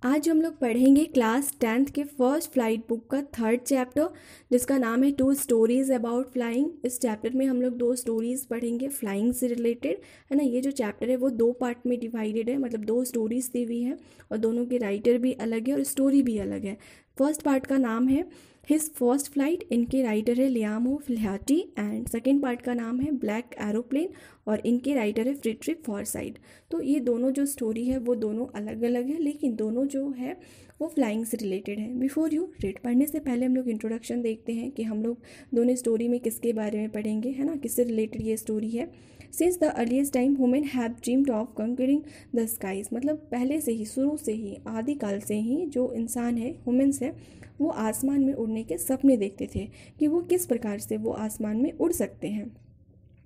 आज हम लोग पढ़ेंगे क्लास 10th के फर्स्ट फ्लाइट बुक का थर्ड चैप्टर, जिसका नाम है टू स्टोरीज अबाउट फ्लाइंग। इस चैप्टर में हम लोग दो स्टोरीज पढ़ेंगे फ्लाइंग से रिलेटेड, है ना। ये जो चैप्टर है वो दो पार्ट में डिवाइडेड है, मतलब दो स्टोरीज दी हुई है और दोनों के राइटर भी अलग है और स्टोरी भी अलग है। फर्स्ट पार्ट का नाम है हिज फर्स्ट फ्लाइट, इनके राइटर है लियामो फ्लैटी, एंड सेकेंड पार्ट का नाम है ब्लैक एरोप्लेन और इनके राइटर है फ्रेडरिक फॉरसाइट। तो ये दोनों जो स्टोरी है वो दोनों अलग अलग है, लेकिन दोनों जो है वो फ्लाइंग से रिलेटेड है। बिफोर यू रीड, पढ़ने से पहले हम लोग इंट्रोडक्शन देखते हैं कि हम लोग दोनों स्टोरी में किसके बारे में पढ़ेंगे, है ना, किससे रिलेटेड ये स्टोरी है। Since the earliest time women have dreamed of concreting the skies, मतलब पहले से ही, शुरू से ही, आदिकाल से ही जो इंसान है, वुमेन्स है, वो आसमान में उड़ने के सपने देखते थे कि वो किस प्रकार से वो आसमान में उड़ सकते हैं।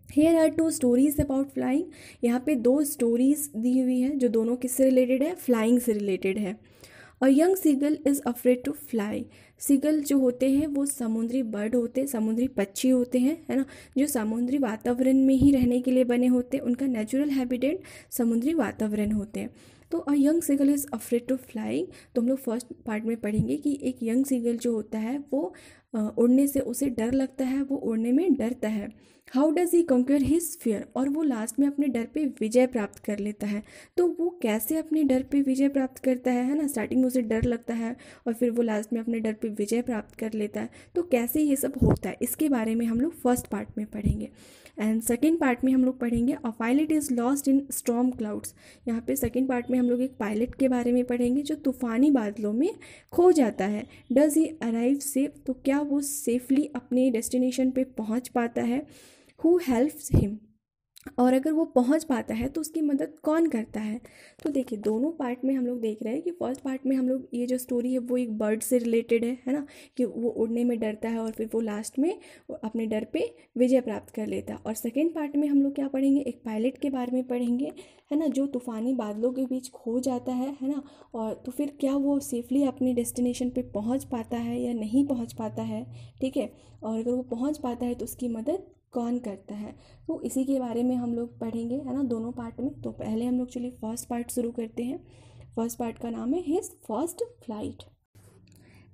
Here are two stories about flying, यहाँ पे दो स्टोरीज दी हुई है जो दोनों किससे रिलेटेड है, फ्लाइंग से रिलेटेड है। A young seagull is afraid to fly, seagull जो होते हैं वो समुद्री बर्ड होते हैं, समुद्री पक्षी होते हैं, है ना, जो समुद्री वातावरण में ही रहने के लिए बने होते हैं। उनका नेचुरल हैबिटेट समुद्री वातावरण होते हैं। तो a young seagull is afraid to fly, तो हम लोग फर्स्ट पार्ट में पढ़ेंगे कि एक यंग सीगल जो होता है वो उड़ने से उसे डर लगता है, वो उड़ने में डरता है। How does he conquer his fear, और वो लास्ट में अपने डर पे विजय प्राप्त कर लेता है। तो वो कैसे अपने डर पे विजय प्राप्त करता है ना, स्टार्टिंग में उसे डर लगता है और फिर वो लास्ट में अपने डर पे विजय प्राप्त कर लेता है। तो कैसे ये सब होता है, इसके बारे में हम लोग फर्स्ट पार्ट में पढ़ेंगे। एंड सेकेंड पार्ट में हम लोग पढ़ेंगे a pilot is lost in storm clouds, यहाँ पे सेकेंड पार्ट में हम लोग एक पायलट के बारे में पढ़ेंगे जो तूफ़ानी बादलों में खो जाता है। डज़ ही अराइव सेफ, तो क्या वो सेफली अपने डेस्टिनेशन पे पहुँच पाता है। हु हेल्प्स हिम, और अगर वो पहुंच पाता है तो उसकी मदद कौन करता है। तो देखिए दोनों पार्ट में हम लोग देख रहे हैं कि फर्स्ट पार्ट में हम लोग ये जो स्टोरी है वो एक बर्ड से रिलेटेड है ना, कि वो उड़ने में डरता है और फिर वो लास्ट में अपने डर पे विजय प्राप्त कर लेता है। और सेकेंड पार्ट में हम लोग क्या पढ़ेंगे, एक पायलट के बारे में पढ़ेंगे, है ना, जो तूफ़ानी बादलों के बीच खो जाता है ना, और तो फिर क्या वो सेफली अपने डेस्टिनेशन पे पहुंच पाता है या नहीं पहुंच पाता है, ठीक है, और अगर वो पहुंच पाता है तो उसकी मदद कौन करता है। तो इसी के बारे में हम लोग पढ़ेंगे, है ना, दोनों पार्ट में। तो पहले हम लोग चलिए फर्स्ट पार्ट शुरू करते हैं। फर्स्ट पार्ट का नाम है his first flight.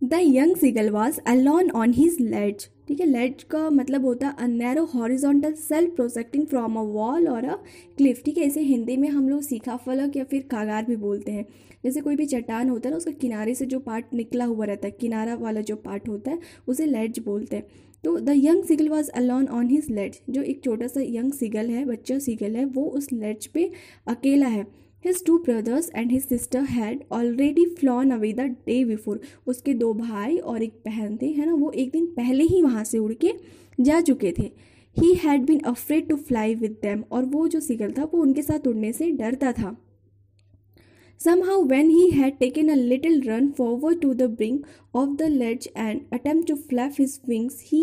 The young seagull was alone on his ledge, ठीक है, लेज का मतलब होता है a narrow horizontal shelf projecting from a wall और अ क्लिफ, ठीक है। इसे हिंदी में हम लोग सीखा फलक या फिर कागार भी बोलते हैं। जैसे कोई भी चट्टान होता है ना, उसका किनारे से जो पार्ट निकला हुआ रहता है, किनारा वाला जो पार्ट होता है उसे लेज बोलते हैं। तो the young seagull was alone on his ledge, जो एक छोटा सा यंग सीगल है, बच्चा सीगल है, वो उस लेज पे अकेला है। His two brothers and his sister had already flown away the day before. उसके दो भाई और एक बहन थे, है ना, वो एक दिन पहले ही वहाँ से उड़ के जा चुके थे। He had been afraid to fly with them, और वो जो सीगल था वो उनके साथ उड़ने से डरता था। Somehow when he had taken a little run forward to the brink of the ledge and attempt to flap his wings, he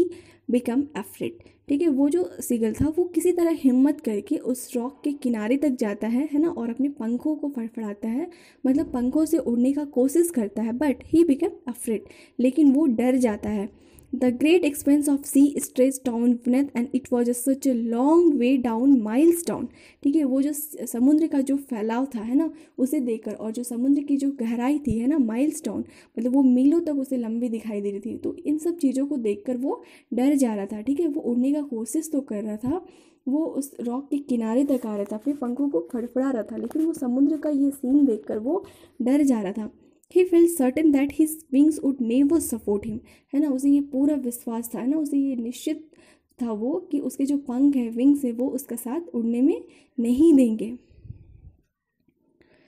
became afraid, ठीक है। वो जो सीगल था वो किसी तरह हिम्मत करके उस रॉक के किनारे तक जाता है ना, और अपने पंखों को फड़फड़ाता है, मतलब पंखों से उड़ने का कोशिश करता है, बट ही बिकम अफ्रेड, लेकिन वो डर जाता है। The great expanse of sea stretch down beneath and it was such a long way down, miles down, ठीक है। वो जो समुद्र का जो फैलाव था, है ना, उसे देखकर, और जो समुद्र की जो गहराई थी, है ना, माइल्स डाउन, मतलब वो मीलों तक उसे लंबी दिखाई दे रही थी। तो इन सब चीज़ों को देखकर वो डर जा रहा था, ठीक है। वो उड़ने का कोशिश तो कर रहा था, वो उस रॉक के किनारे तक आ रहा था, अपने पंखों को फड़फड़ा रहा था, लेकिन वो समुद्र का ये सीन देखकर वो डर जा रहा था। He felt certain that his wings would never support him, है ना, उसे ये पूरा विश्वास था, है ना, उसे ये निश्चित था वो कि उसके जो पंख है, विंग्स है, वो उसका साथ उड़ने में नहीं देंगे।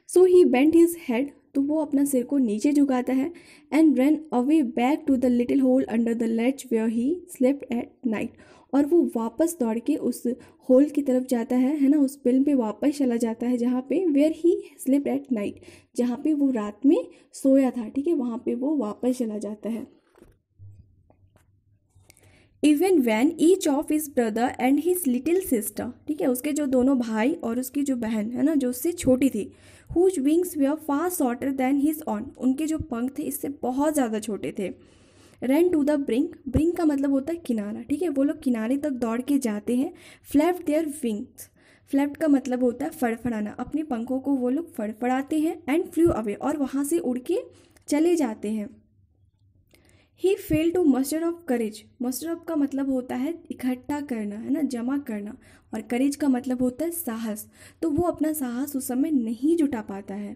So he bent his head, तो वो अपना सिर को नीचे झुकाता है, and ran away back to the little hole under the ledge where he slept at night, और वो वापस दौड़ के उस होल की तरफ जाता है ना, उस बिल पे वापस चला जाता है जहाँ पे where he slept at night, जहाँ पे वो रात में सोया था, ठीक है, वहाँ पे वो वापस चला जाता है। Even when each of his brother and his little sister, ठीक है, उसके जो दोनों भाई और उसकी जो बहन है ना, जो उससे छोटी थी, whose wings were far shorter than his own, उनके जो पंख थे इससे बहुत ज़्यादा छोटे थे। Run to the brink, brink का मतलब होता है किनारा, ठीक है, वो लोग किनारे तक दौड़ के जाते हैं। फ्लैप देयर विंग्स, फ्लैप्ड का मतलब होता है फड़फड़ाना, अपने पंखों को वो लोग फड़फड़ाते हैं। एंड फ्लू अवे, और वहाँ से उड़ के चले जाते हैं। He fail to muster of courage, muster of का मतलब होता है इकट्ठा करना, है ना, जमा करना, और करेज का मतलब होता है साहस। तो वो अपना साहस उस समय नहीं जुटा पाता है।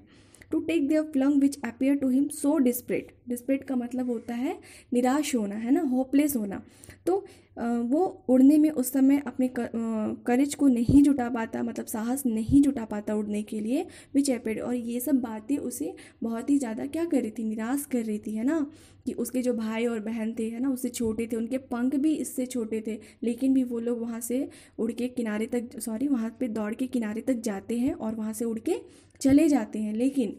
To take their plunge which appear to him so desperate, desperate का मतलब होता है निराश होना, है ना, होपलेस होना। तो वो उड़ने में उस समय अपने करेज को नहीं जुटा पाता, मतलब साहस नहीं जुटा पाता उड़ने के लिए, विच अपियर, और ये सब बातें उसे बहुत ही ज़्यादा क्या कर रही थी, निराश कर रही थी, है ना, कि उसके जो भाई और बहन थे, है ना, उससे छोटे थे, उनके पंख भी इससे छोटे थे, लेकिन भी वो लोग वहाँ से उड़ के किनारे तक, सॉरी, वहाँ पे दौड़ के किनारे तक जाते हैं और वहाँ से उड़ के चले जाते हैं, लेकिन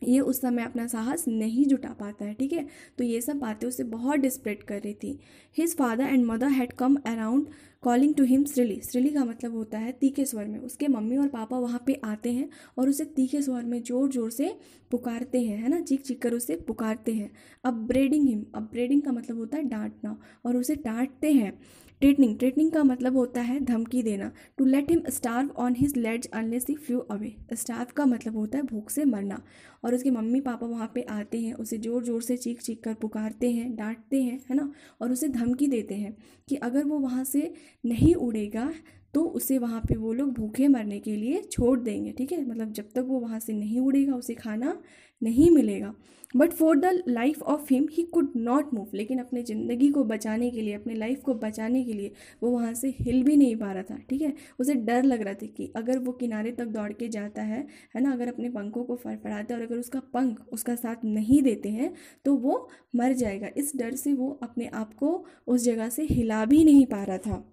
ये उस समय अपना साहस नहीं जुटा पाता है। ठीक है, तो ये सब बातें उसे बहुत डिस्परेट कर रही थी। His father and mother had come around calling to him shrilly, shrilly का मतलब होता है तीखे स्वर में। उसके मम्मी और पापा वहाँ पे आते हैं और उसे तीखे स्वर में ज़ोर ज़ोर से पुकारते हैं, है ना, चीख चीख कर उसे पुकारते हैं। अपब्रेडिंग हिम, अपब्रेडिंग का मतलब होता है डांटना, और उसे डांटते हैं। ट्रेटनिंग, ट्रेटनिंग का मतलब होता है धमकी देना। To let him starve on his ledge unless he flew away, starve का मतलब होता है भूख से मरना। और उसके मम्मी पापा वहाँ पे आते हैं, उसे ज़ोर ज़ोर से चीख चीख कर पुकारते हैं, डांटते हैं, है ना, और उसे धमकी देते हैं कि अगर वो वहाँ से नहीं उड़ेगा तो उसे वहाँ पे वो लोग भूखे मरने के लिए छोड़ देंगे। ठीक है, मतलब जब तक वो वहाँ से नहीं उड़ेगा उसे खाना नहीं मिलेगा। But for the life of him he could not move, लेकिन अपने ज़िंदगी को बचाने के लिए, अपने लाइफ को बचाने के लिए वो वहाँ से हिल भी नहीं पा रहा था। ठीक है, उसे डर लग रहा था कि अगर वो किनारे तक दौड़ के जाता है ना, अगर अपने पंखों को फड़फड़ाता है और अगर उसका पंख उसका साथ नहीं देते हैं तो वो मर जाएगा। इस डर से वो अपने आप को उस जगह से हिला भी नहीं पा रहा था।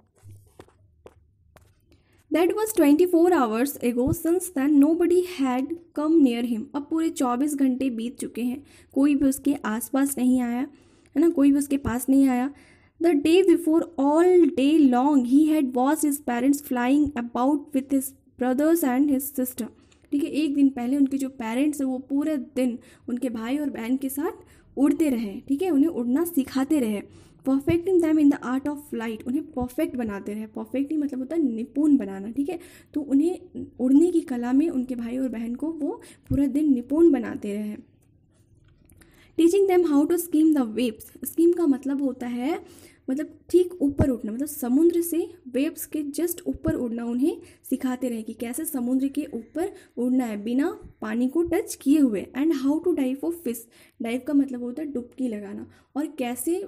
That was 24 hours ago. Since then nobody had come near him. अब पूरे 24 घंटे बीत चुके हैं, कोई भी उसके आसपास नहीं आया, है ना, कोई भी उसके पास नहीं आया। The day before, all day long, he had watched his parents flying about with his brothers and his sister. ठीक है, एक दिन पहले उनके जो पेरेंट्स हैं वो पूरे दिन उनके भाई और बहन के साथ उड़ते रहे। ठीक है, उन्हें उड़ना सिखाते रहे। Perfecting them in the art of flight, उन्हें परफेक्ट बनाते रहे। परफेक्ट ही मतलब होता है निपुण बनाना। ठीक है, तो उन्हें उड़ने की कला में उनके भाई और बहन को वो पूरा दिन निपुण बनाते रहे। Teaching them how to skim the waves, skim का मतलब होता है मतलब ठीक ऊपर उड़ना, मतलब समुद्र से वेव्स के जस्ट ऊपर उड़ना उन्हें सिखाते रहे कि कैसे समुद्र के ऊपर उड़ना है बिना पानी को टच किए हुए। And how to dive of fish, dive का मतलब होता है डुबकी लगाना, और कैसे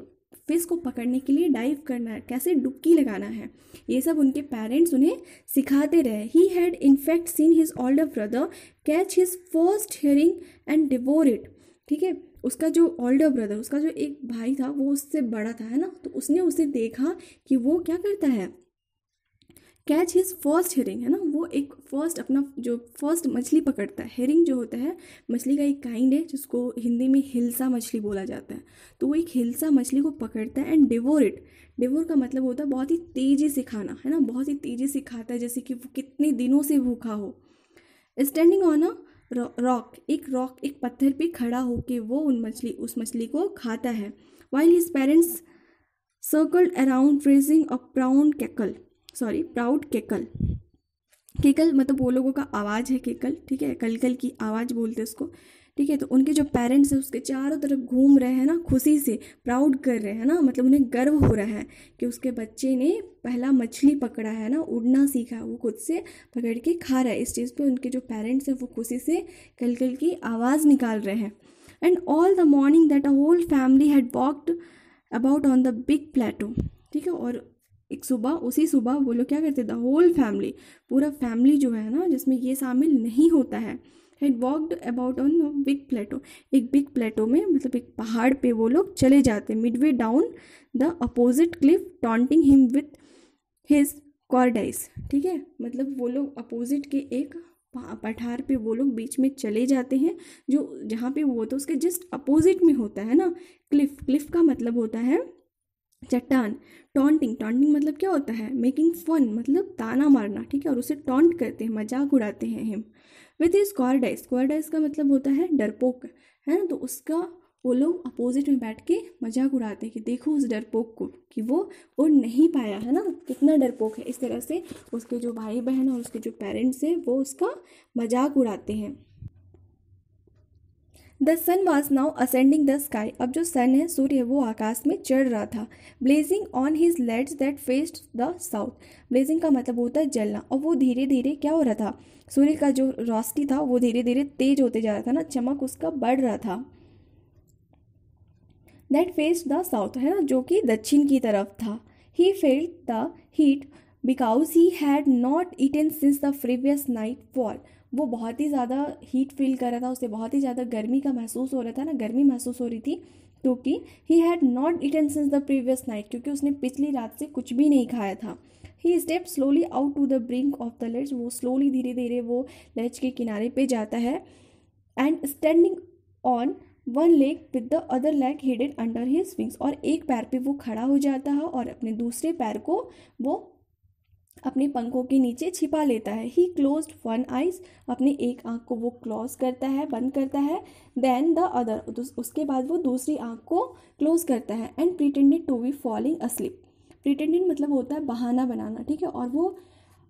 फिश को पकड़ने के लिए डाइव करना है, कैसे डुबकी लगाना है, ये सब उनके पेरेंट्स उन्हें सिखाते रहे। He had in fact seen his older brother catch his first hearing and devour it. ठीक है, उसका जो ओल्डर ब्रदर, उसका जो एक भाई था वो उससे बड़ा था, है ना, तो उसने उसे देखा कि वो क्या करता है, कैच हिज फर्स्ट हियरिंग, है ना, वो एक फर्स्ट अपना जो फर्स्ट मछली पकड़ता है। हियरिंग जो होता है मछली का एक काइंड है जिसको हिंदी में हिल्सा मछली बोला जाता है, तो वो एक हिल्सा मछली को पकड़ता है। एंड डिवोर इट, डिवोर का मतलब होता है बहुत ही तेज़ी से खाना, है ना, बहुत ही तेज़ी से खाता है, जैसे कि वो कितने दिनों से भूखा हो। स्टैंडिंग ऑन अ रॉक, एक पत्थर पे खड़ा होके वो उस मछली को खाता है। While his parents circled around raising a proud cackle, cackle मतलब वो लोगों का आवाज़ है केकल। ठीक है, कल कल की आवाज़ बोलते हैं उसको। ठीक है, तो उनके जो पेरेंट्स हैं उसके चारों तरफ घूम रहे हैं ना, खुशी से प्राउड कर रहे हैं ना, मतलब उन्हें गर्व हो रहा है कि उसके बच्चे ने पहला मछली पकड़ा है ना, उड़ना सीखा, वो खुद से पकड़ के खा रहा है। इस चीज़ पे उनके जो पेरेंट्स हैं वो खुशी से कल कल की आवाज़ निकाल रहे हैं। And all the morning that a whole family had walked about on the big plateau. ठीक है, और एक सुबह, उसी सुबह वो लोग क्या करते, द होल फैमिली, पूरा फैमिली जो है ना जिसमें ये शामिल नहीं होता है, had walked about on big plateau, एक बिग प्लेटो में मतलब एक पहाड़ पे वो लोग चले जाते, midway down the opposite cliff taunting him with his cowardice. ठीक है, मतलब वो लोग अपोजिट के एक पठार पे वो लोग बीच में चले जाते हैं, जो जहाँ पे वो होता है उसके जस्ट अपोजिट में होता है ना क्लिफ। क्लिफ का मतलब होता है चट्टान। टॉन्टिंग, टॉन्टिंग मतलब क्या होता है, मेकिंग फन, मतलब ताना मारना। ठीक है, और उसे टॉन्ट करते हैं, मजाक उड़ाते हैं हिम विथ हिज कॉर्डाइस। कॉर्डाइस का मतलब होता है डरपोक, है ना, तो उसका वो लोग अपोजिट में बैठ के मजाक उड़ाते हैं कि देखो उस डरपोक को कि वो उड़ नहीं पाया है ना, कितना डरपोक है। इस तरह से उसके जो भाई बहन और उसके जो पेरेंट्स हैं वो उसका मजाक उड़ाते हैं। The sun was now ascending the sky. अब जो सन है, सूर्य, वो आकाश में चढ़ रहा था। Blazing on his let's that faced the south. Blazing का मतलब होता है जलना, और वो धीरे धीरे क्या हो रहा था, सूर्य का जो रोशनी था वो धीरे धीरे तेज होते जा रहा था ना, चमक उसका बढ़ रहा था। दैट फेस्ड द साउथ है ना, जो कि दक्षिण की तरफ था। He felt the heat because he had not eaten since the previous nightfall. वो बहुत ही ज़्यादा हीट फील कर रहा था, उसे बहुत ही ज़्यादा गर्मी का महसूस हो रहा था ना, गर्मी महसूस हो रही थी, क्योंकि he had not eaten since the previous night, क्योंकि उसने पिछली रात से कुछ भी नहीं खाया था। He step slowly out to the brink of the ledge. वो स्लोली धीरे धीरे वो लेज के किनारे पे जाता है। And standing on one leg with the other leg hidden under his wings. और एक पैर पे वो खड़ा हो जाता है और अपने दूसरे पैर को वो अपने पंखों के नीचे छिपा लेता है। ही क्लोज्ड वन आइज। अपने एक आंख को वो क्लोज करता है, बंद करता है। देन द अदर, उसके बाद वो दूसरी आंख को क्लोज करता है। And pretended to be falling asleep. Pretended मतलब होता है बहाना बनाना, ठीक है, और वो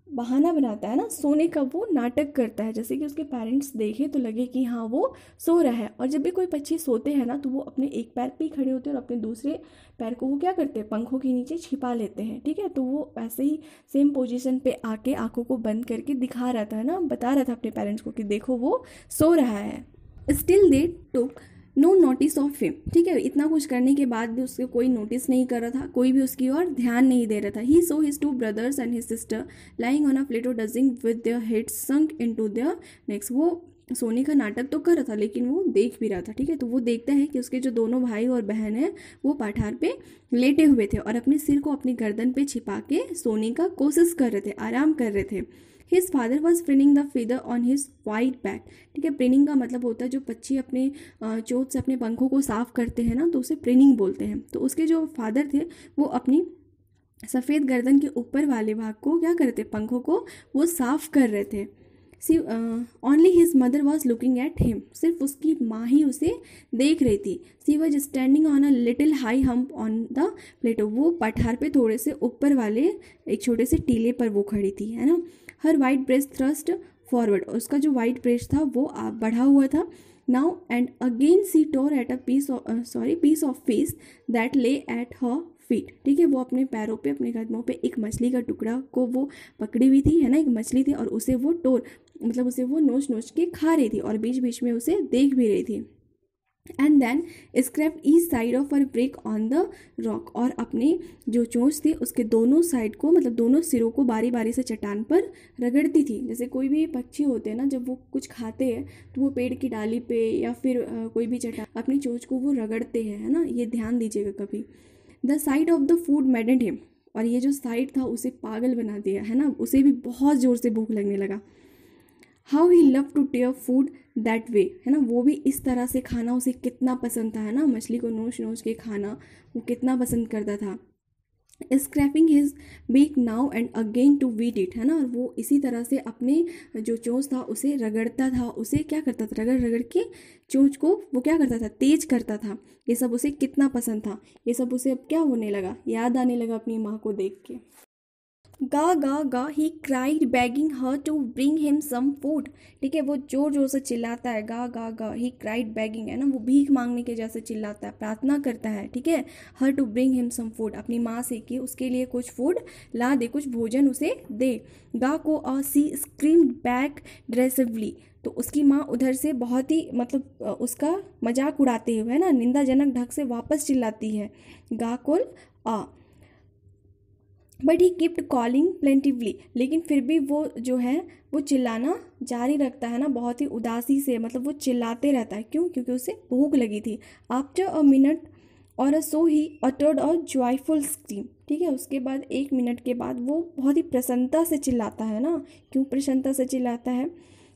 बहाना बनाता है ना सोने का, वो नाटक करता है, जैसे कि उसके पेरेंट्स देखे तो लगे कि हाँ वो सो रहा है। और जब भी कोई पक्षी सोते हैं ना तो वो अपने एक पैर पे ही खड़े होते हैं और अपने दूसरे पैर को वो क्या करते हैं, पंखों के नीचे छिपा लेते हैं, ठीक है। तो वो ऐसे ही सेम पोजीशन पे आके आंखों को बंद करके दिखा रहा था ना, बता रहा था अपने पेरेंट्स को कि देखो वो सो रहा है। Still they took no notice of him, ठीक है। इतना कुछ करने के बाद भी उसको कोई नोटिस नहीं कर रहा था, कोई भी उसकी ओर ध्यान नहीं दे रहा था। He saw his two brothers and his sister lying on a plateau dozing with their heads sunk into their necks. वो सोने का नाटक तो कर रहा था लेकिन वो देख भी रहा था, ठीक है। तो वो देखता है कि उसके जो दोनों भाई और बहन हैं वो पठार पे लेटे हुए थे और अपने सिर को अपनी गर्दन पे छिपा के सोने का कोशिश कर रहे थे, आराम कर रहे थे। His father was preening the feather on his white back, ठीक है। प्रिनिंग का मतलब होता है जो पक्षी अपने चोंच से अपने पंखों को साफ करते हैं ना, तो उसे प्रिनिंग बोलते हैं। तो उसके जो फादर थे वो अपनी सफ़ेद गर्दन के ऊपर वाले भाग को क्या करते, पंखों को वो साफ कर रहे थे। Only his mother was looking at him. सिर्फ उसकी माँ ही उसे देख रही थी। She was standing on a little high hump on the plateau. वो पठार पे थोड़े से ऊपर वाले एक छोटे से टीले पर वो खड़ी थी, है ना। Her white breast thrust forward. उसका जो वाइट ब्रेस्ट था वो बढ़ा हुआ था। Now and again she tore at a piece of fish that lay at her feet, ठीक है। वो अपने पैरों पे, अपने कदमों पे एक मछली का टुकड़ा को वो पकड़ी हुई थी, है ना, एक मछली थी, और उसे वो मतलब उसे वो नोच नोच के खा रही थी और बीच बीच में उसे देख भी रही थी। And then scrape each side of her beak on the rock. और अपने जो चोंच थी उसके दोनों साइड को, मतलब दोनों सिरों को बारी बारी से चट्टान पर रगड़ती थी। जैसे कोई भी पक्षी होते हैं ना, जब वो कुछ खाते हैं तो वो पेड़ की डाली पे या फिर कोई भी चट्टान अपनी चोंच को वो रगड़ते हैं, है ना, ये ध्यान दीजिएगा कभी। The side of the food मैडेंड him. और ये जो साइड था उसे पागल बना दिया, है ना, उसे भी बहुत ज़ोर से भूख लगने लगा। How he love to tear food that way, है ना, वो भी इस तरह से खाना उसे कितना पसंद था, है ना, मछली को नोच नोच के खाना वो कितना पसंद करता था। Scraping his beak now and again to whet it, है ना, और वो इसी तरह से अपने जो चोंच था उसे रगड़ता था, उसे क्या करता था, रगड़ रगड़ के चोंच को वो क्या करता था, तेज करता था। ये सब उसे कितना पसंद था, ये सब उसे अब क्या होने लगा, याद आने लगा अपनी माँ को देख के। गा गा गा he cried begging her to bring him some food, ठीक है। वो जोर जोर से चिल्लाता है, गा गा गा ही क्राइड बेगिंग, है ना, वो भीख मांगने के जैसे चिल्लाता है, प्रार्थना करता है, ठीक है। Her to bring him some food, अपनी माँ से कि उसके लिए कुछ फूड ला दे, कुछ भोजन उसे दे। गा को अ सी स्क्रीम्ड बैक ड्रेसिवली। तो उसकी माँ उधर से बहुत ही मतलब उसका मजाक उड़ाते हुए, है ना, निंदाजनक ढंग से वापस चिल्लाती है, गा कुल आ। But he kept calling plaintively, लेकिन फिर भी वो जो है वो चिल्लाना जारी रखता है ना, बहुत ही उदासी से, मतलब वो चिल्लाते रहता है। क्यों? क्योंकि उसे भूख लगी थी। आफ्टर अ मिनट और so he uttered a joyful scream, ठीक है। उसके बाद 1 मिनट के बाद वो बहुत ही प्रसन्नता से चिल्लाता है ना। क्यों प्रसन्नता से चिल्लाता है?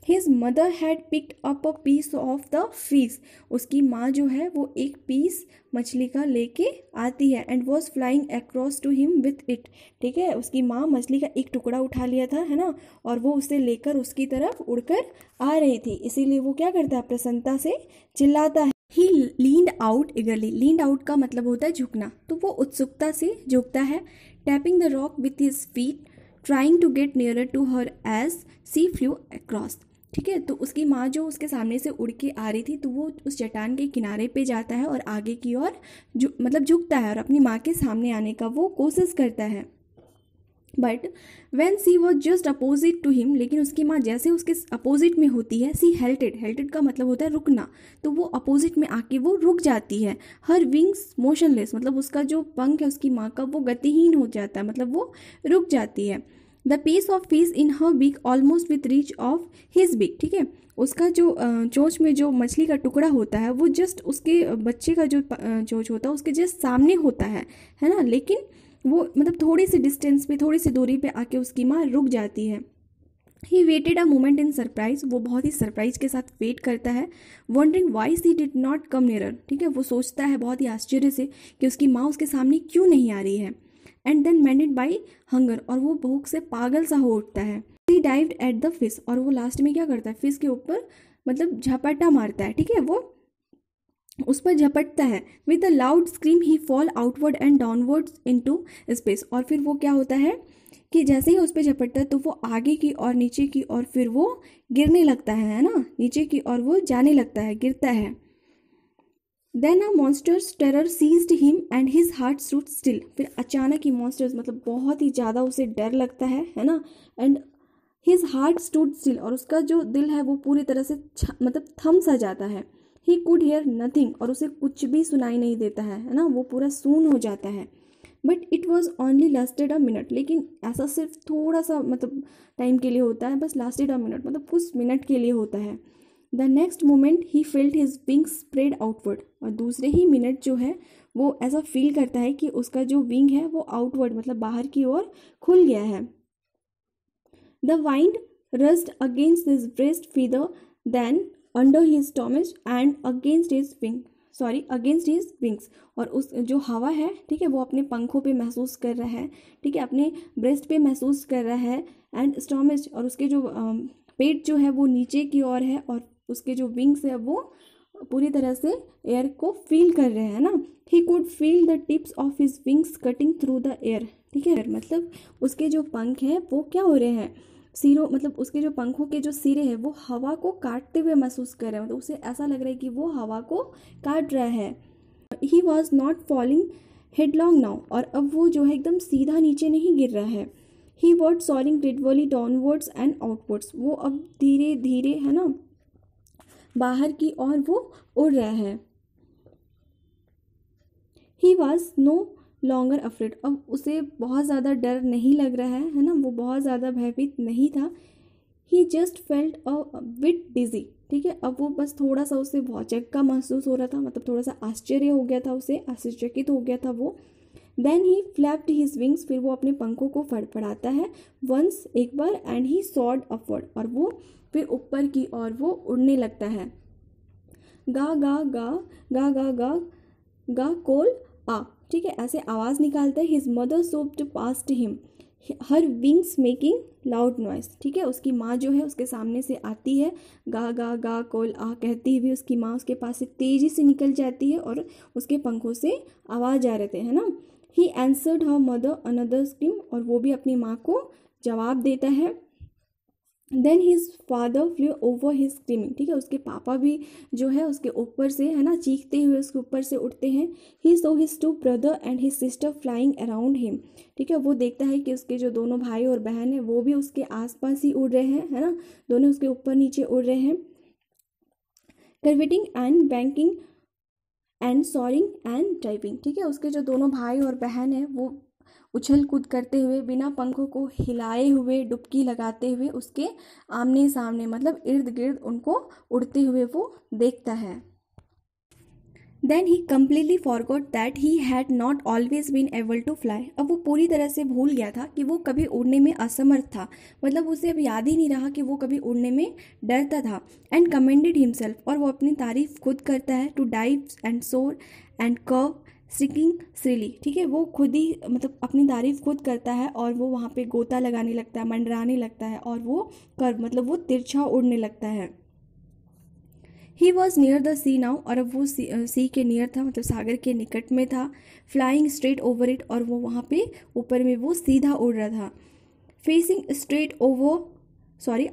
His mother had picked up a piece of the fish. उसकी माँ जो है वो एक पीस मछली का लेके आती है। And was flying across to him with it, ठीक है। उसकी माँ मछली का एक टुकड़ा उठा लिया था, है ना, और वो उसे लेकर उसकी तरफ उड़कर आ रही थी। इसीलिए वो क्या करता है, प्रसन्नता से चिल्लाता है। He leaned out eagerly। Leaned out का मतलब होता है झुकना, तो वो उत्सुकता से झुकता है। Tapping the rock with his feet trying to get nearer to her as she flew across. ठीक है, तो उसकी माँ जो उसके सामने से उड़ के आ रही थी, तो वो उस चट्टान के किनारे पे जाता है और आगे की ओर मतलब झुकता है और अपनी माँ के सामने आने का वो कोशिश करता है। But when she was just opposite to him, लेकिन उसकी माँ जैसे उसके अपोजिट में होती है, सी हेल्टेड। हेल्टेड का मतलब होता है रुकना, तो वो अपोजिट में आके वो रुक जाती है। हर विंग्स मोशनलेस, मतलब उसका जो पंख है उसकी माँ का वो गतिहीन हो जाता है, मतलब वो रुक जाती है। The piece of fish in her beak almost within reach of his beak. ठीक है, उसका जो चोंच में जो मछली का टुकड़ा होता है वो जस्ट उसके बच्चे का जो चोंच होता है उसके जस्ट सामने होता है ना, लेकिन वो मतलब थोड़ी सी डिस्टेंस पे, थोड़ी सी दूरी पे आके उसकी माँ रुक जाती है। He waited a moment in surprise, वो बहुत ही सरप्राइज के साथ वेट करता है। Wondering why she did not come nearer. ठीक है, वो सोचता है बहुत ही आश्चर्य से कि उसकी माँ उसके सामने क्यों नहीं आ रही है। एंड देन मैंडेड बाई हंगर, और वो भूख से पागल सा हो उठता है। ही डाइव्ड एट द फिश, और वो लास्ट में क्या करता है, फिश के ऊपर मतलब झपट्टा मारता है। ठीक है, वो उस पर झपटता है। With a loud scream he fall outward and downwards into space, और फिर वो क्या होता है कि जैसे ही उस पर झपटता है तो वो आगे की और नीचे की और फिर वो गिरने लगता है ना, नीचे की और वो जाने लगता है, गिरता है। Then a monstrous terror seized him and his heart stood still. फिर अचानक ही मॉन्स्टर्स मतलब बहुत ही ज़्यादा उसे डर लगता है ना, and his heart stood still, और उसका जो दिल है वो पूरी तरह से मतलब थम सा जाता है। ही कुड हेयर नथिंग, और उसे कुछ भी सुनाई नहीं देता है ना, वो पूरा सून हो जाता है। But it was only lasted a minute, लेकिन ऐसा सिर्फ थोड़ा सा मतलब टाइम के लिए होता है, बस लास्टेड अ मिनट मतलब कुछ मिनट के लिए होता है। The next moment he felt his wings spread outward, और दूसरे ही मिनट जो है वो ऐसा फील करता है कि उसका जो विंग है वो आउटवर्ड मतलब बाहर की ओर खुल गया है। The wind rushed against his breast feathers then under his stomach and against his wings, और उस जो हवा है, ठीक है, वो अपने पंखों पे महसूस कर रहा है, ठीक है, अपने ब्रेस्ट पे महसूस कर रहा है, एंड स्टोमच, और उसके जो पेट जो है वो नीचे की ओर है, और उसके जो विंग्स है वो पूरी तरह से एयर को फील कर रहे हैं ना। He could feel the tips of his wings cutting through the air. ठीक है, मतलब उसके जो पंख हैं वो क्या हो रहे हैं, सिरों मतलब उसके जो पंखों के जो सिरे हैं वो हवा को काटते हुए महसूस कर रहे हैं, मतलब उसे ऐसा लग रहा है कि वो हवा को काट रहा है। He was not falling headlong now, और अब वो जो है एकदम सीधा नीचे नहीं गिर रहा है। He was soaring gradually downwards and outwards, वो अब धीरे धीरे है ना बाहर की ओर वो उड़ रहा है। He was no longer afraid, अब उसे बहुत ज़्यादा डर नहीं लग रहा है ना, वो बहुत ज़्यादा भयभीत नहीं था। ही जस्ट फेल्ट अ बिट डिजी। ठीक है, अब वो बस थोड़ा सा उसे भौचक्का महसूस हो रहा था, मतलब थोड़ा सा आश्चर्य हो गया था, उसे आश्चर्यचकित हो गया था वो। Then he flapped his wings, फिर वो अपने पंखों को फड़फड़ाता है वंस, एक बार, एंड ही सॉर्ड अपवर्ड, और वो फिर ऊपर की ओर वो उड़ने लगता है। गा गा गा गा गा गा गा कोल आ। ठीक है, ऐसे आवाज़ निकालता है। His mother soaked past him her wings making loud noise. ठीक है, उसकी माँ जो है उसके सामने से आती है, गा गा गा कोल आ कहती हुई उसकी माँ उसके पास से तेज़ी से निकल जाती है और उसके पंखों से आवाज़ आ रहे थे, है ना। He answered her mother another scream, और वो भी अपनी माँ को जवाब देता है। Then his father flew over his screaming. ठीक है, उसके पापा भी जो है उसके ऊपर से है ना चीखते हुए उसके ऊपर से उठते हैं। He saw his two brother and his sister flying around him. ठीक है, वो देखता है कि उसके जो दोनों भाई और बहन है वो भी उसके आसपास ही उड़ रहे हैं, है ना, दोनों उसके ऊपर नीचे उड़ रहे हैं। Curveting and banking and soaring and driving. ठीक है, उसके जो दोनों भाई और बहन है वो उछल कूद करते हुए, बिना पंखों को हिलाए हुए, डुबकी लगाते हुए उसके आमने सामने मतलब इर्द गिर्द उनको उड़ते हुए वो देखता है। Then he completely forgot that he had not always been able to fly. अब वो पूरी तरह से भूल गया था कि वो कभी उड़ने में असमर्थ था, मतलब उसे अब याद ही नहीं रहा कि वो कभी उड़ने में डरता था। एंड कमेंडेड हिमसेल्फ, और वो अपनी तारीफ खुद करता है। टू डाइव एंड सोर एंड कर्व स्टिकिंग श्रीली। ठीक है, वो खुद ही मतलब अपनी तारीफ खुद करता है और वो वहाँ पे गोता लगाने लगता है, मंडराने लगता है, और वो कर्व मतलब वो तिरछा उड़ने लगता है। He was near the sea now, और अब वो सी के नियर था, मतलब सागर के निकट में था। फ्लाइंग स्ट्रेट ओवर इट, और वो वहाँ पे ऊपर में वो सीधा उड़ रहा था। Facing straight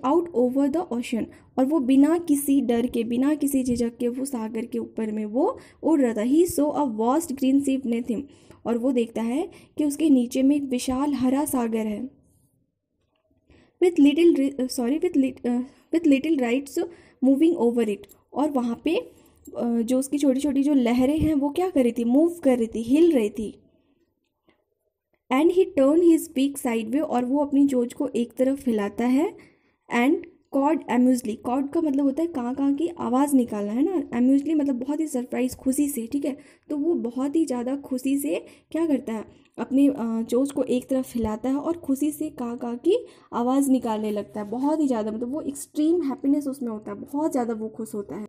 out over the ocean, और वो बिना किसी डर के, बिना किसी झिझक के वो सागर के ऊपर में वो उड़ रहा था। He saw a vast green sea beneath him, और वो देखता है कि उसके नीचे में एक विशाल हरा सागर है। With little rights moving over it, और वहाँ पे जो उसकी छोटी छोटी जो लहरें हैं वो क्या कर रही थी, मूव कर रही थी, हिल रही थी। And he turn his beak sideways, और वो अपनी चोंच को एक तरफ हिलाता है। एंड कॉड एम्यूजली, कॉड का मतलब होता है काँ काँ की आवाज़ निकालना, है ना। एम्यूजली मतलब बहुत ही सरप्राइज, खुशी से, ठीक है। तो वो बहुत ही ज़्यादा खुशी से क्या करता है, अपनी चोंच को एक तरफ हिलाता है और खुशी से काँ काँ की आवाज़ निकालने लगता है। बहुत ही ज़्यादा, मतलब वो एक्सट्रीम हैप्पीनेस उसमें होता है, बहुत ज़्यादा वो खुश होता है।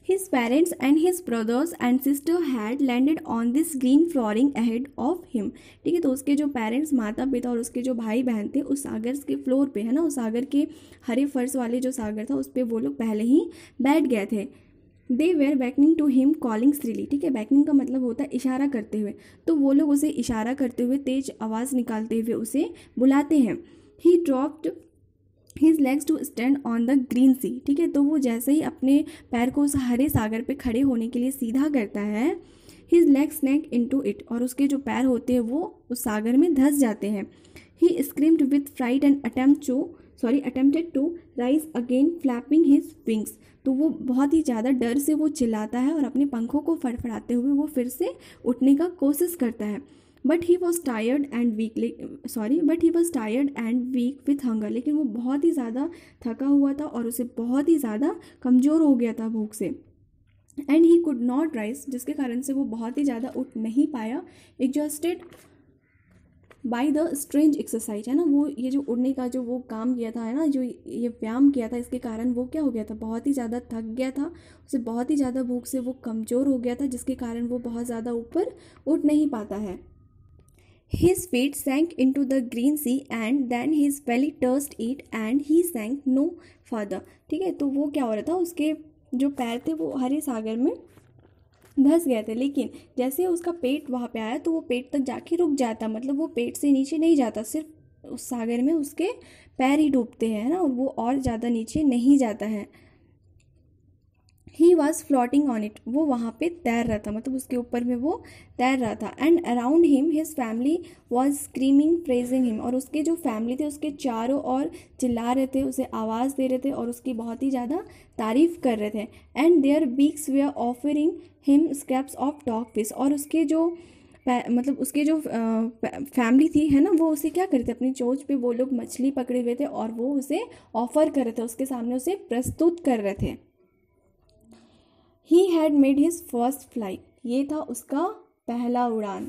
His parents and his brothers and sister had landed on this green flooring ahead of him. ठीक है, तो उसके जो पेरेंट्स, माता पिता और उसके जो भाई बहन थे उस सागर के फ्लोर पे, है ना, उस सागर के हरे फर्श वाले जो सागर था उस पर वो लोग पहले ही बैठ गए थे। They were beckoning to him calling shrilly, ठीक है, बैकनिंग का मतलब होता है इशारा करते हुए, तो वो लोग उसे इशारा करते हुए तेज आवाज़ निकालते हुए उसे बुलाते हैं। He dropped his legs to stand on the green sea, ठीक है, तो वो जैसे ही अपने पैर को उस हरे सागर पे खड़े होने के लिए सीधा करता है, his leg snack into it, और उसके जो पैर होते हैं वो उस सागर में धंस जाते हैं। He screamed with fright and attempted to rise again flapping his wings, तो वो बहुत ही ज़्यादा डर से वो चिल्लाता है और अपने पंखों को फड़फड़ाते हुए वो फिर से उठने का कोशिश करता है। But he was tired and weak with hunger, लेकिन वो बहुत ही ज़्यादा थका हुआ था और उसे बहुत ही ज़्यादा कमज़ोर हो गया था भूख से। And he could not rise, जिसके कारण से वो बहुत ही ज़्यादा उठ नहीं पाया। Exhausted by the strange exercise, है ना, वो ये जो उड़ने का जो वो काम किया था, है ना, जो ये व्यायाम किया था, इसके कारण वो क्या हो गया था, बहुत ही ज़्यादा थक गया था, उसे बहुत ही ज़्यादा भूख से वो कमज़ोर हो गया था, जिसके कारण वो बहुत ज़्यादा ऊपर उठ नहीं पाता है। His feet sank into the green sea and then his belly touched it and he sank no further, ठीक है, तो वो क्या हो रहा था, उसके जो पैर थे वो हरे सागर में धंस गए थे, लेकिन जैसे उसका पेट वहाँ पे आया तो वो पेट तक जाके रुक जाता, मतलब वो पेट से नीचे नहीं जाता, सिर्फ उस सागर में उसके पैर ही डूबते हैं ना, और वो और ज़्यादा नीचे नहीं जाता है। He was floating on it, वो वहाँ पे तैर रहा था, मतलब उसके ऊपर में वो तैर रहा था। And around him his family was screaming praising him, और उसके जो फैमिली थे उसके चारों ओर चिल्ला रहे थे, उसे आवाज़ दे रहे थे और उसकी बहुत ही ज़्यादा तारीफ़ कर रहे थे। And their beaks were offering him scraps of dog fish, और उसके जो मतलब उसके जो फैमिली थी, है ना, वो उसे क्या कर रहे थे, अपनी चोंच पे वो लोग मछली पकड़े हुए थे और वो उसे ऑफर कर रहे थे, उसके सामने उसे प्रस्तुत कर रहे थे। He had made his first flight, ये था उसका पहला उड़ान।